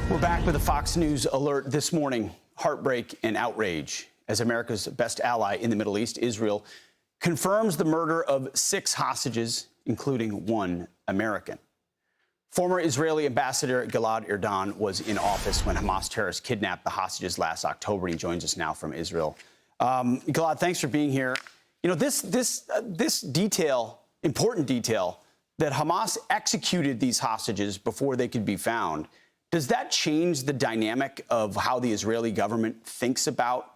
We're back with a Fox News alert this morning. Heartbreak and outrage as America's best ally in the Middle East, Israel, confirms the murder of 6 hostages, including 1 American. Former Israeli Ambassador Gilad Erdan was in office when Hamas terrorists kidnapped the hostages last October. He joins us now from Israel. Gilad, thanks for being here. You know, this detail, important detail, that Hamas executed these hostages before they could be found. Does that change the dynamic of how the Israeli government thinks about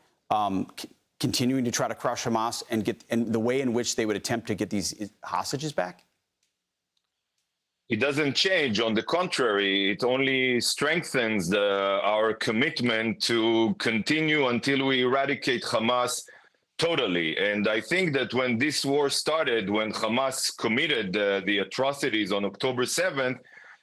continuing to try to crush Hamas and the way in which they would attempt to get these hostages back? It doesn't change. On the contrary, it only strengthens our commitment to continue until we eradicate Hamas totally. And I think that when this war started, when Hamas committed the atrocities on October 7th,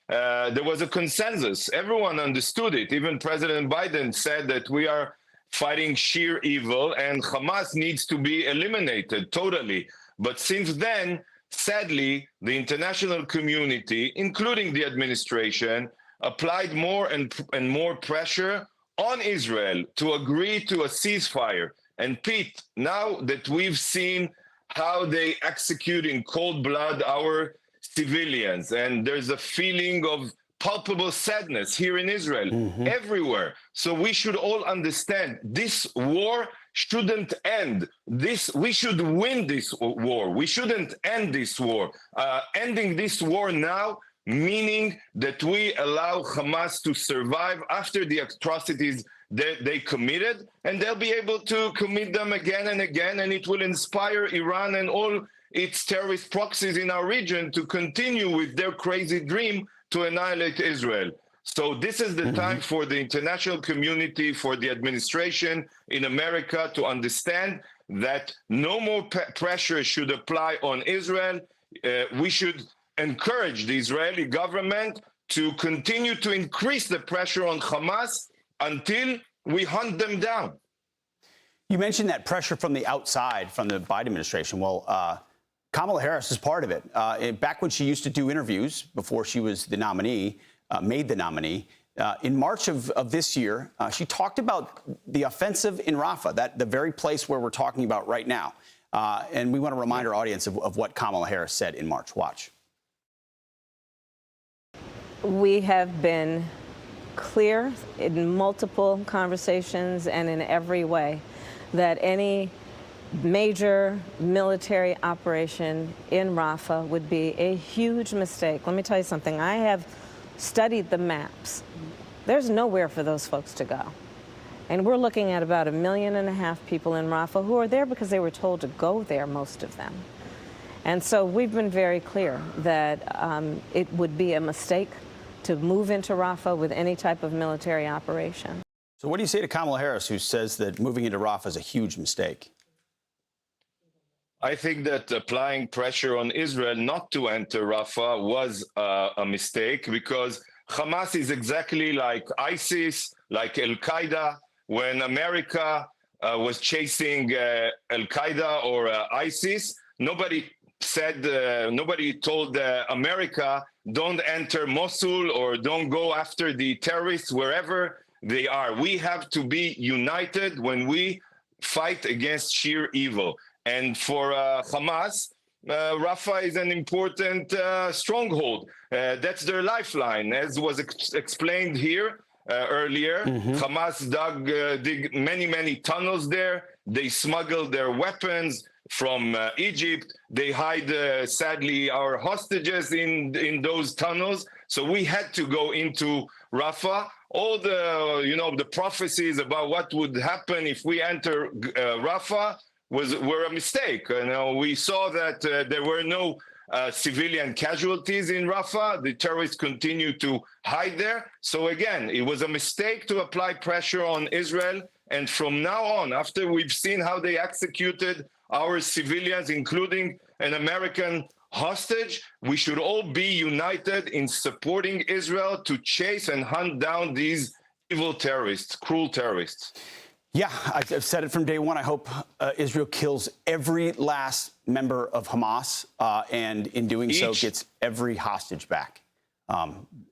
there was a consensus. Everyone understood it. Even President Biden said that we are fighting sheer evil and Hamas needs to be eliminated totally. But since then, sadly, the international community, including the administration, applied more and more pressure on Israel to agree to a ceasefire. And Pete, now that we've seen how they execute in cold blood our civilians, and there's a feeling of palpable sadness here in Israel, everywhere. So we should all understand this war shouldn't end. We should win this war. We shouldn't end this war. Ending this war now, meaning that we allow Hamas to survive after the atrocities that they committed, and they'll be able to commit them again and again, and it will inspire Iran and all its terrorist proxies in our region to continue with their crazy dream to annihilate Israel. So this is the time for the international community, for the administration in America to understand that no more pressure should apply on Israel. We should encourage the Israeli government to continue to increase the pressure on Hamas until we hunt them down. You mentioned that pressure from the outside, from the Biden administration. Well, Kamala Harris is part of it. Back when she used to do interviews before she was the nominee, made the nominee, in March of this year, she talked about the offensive in Rafah, the very place where we're talking about right now. And we want to remind our audience of what Kamala Harris said in March. Watch. We have been clear in multiple conversations and in every way that any major military operation in Rafah would be a huge mistake. Let me tell you something. I have studied the maps. There's nowhere for those folks to go. And we're looking at about 1.5 million people in Rafah who are there because they were told to go there, most of them. And so we've been very clear that it would be a mistake to move into Rafah with any type of military operation. So what do you say to Kamala Harris, who says that moving into Rafah is a huge mistake? I think that applying pressure on Israel not to enter Rafah was a mistake, because Hamas is exactly like ISIS, like Al-Qaeda. When America was chasing Al-Qaeda or ISIS, nobody told America, don't enter Mosul or don't go after the terrorists wherever they are. We have to be united when we fight against sheer evil. And for Hamas, Rafah is an important stronghold. That's their lifeline. As was explained here earlier, Hamas dig many tunnels there. They smuggle their weapons from Egypt. They hide, sadly, our hostages in those tunnels. So we had to go into Rafah. All the prophecies about what would happen if we enter Rafah were a mistake. We saw that there were no civilian casualties in Rafah. The terrorists continue to hide there. So again, it was a mistake to apply pressure on Israel. And from now on, after we've seen how they executed our civilians, including an American hostage, we should all be united in supporting Israel to chase and hunt down these evil terrorists, cruel terrorists. Yeah, I've said it from day one. I hope Israel kills every last member of Hamas and in doing so gets every hostage back.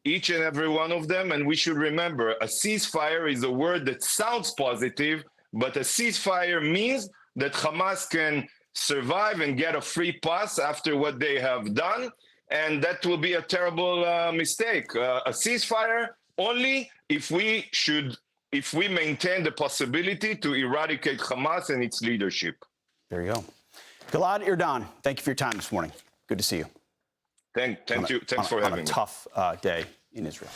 Each and every one of them. And we should remember, a ceasefire is a word that sounds positive, but a ceasefire means that Hamas can survive and get a free pass after what they have done. And that will be a terrible mistake. A ceasefire only if we maintain the possibility to eradicate Hamas and its leadership. There you go. Gilad Erdan, thank you for your time this morning. Good to see you. Thank you. Thanks for having me. On a tough day in Israel.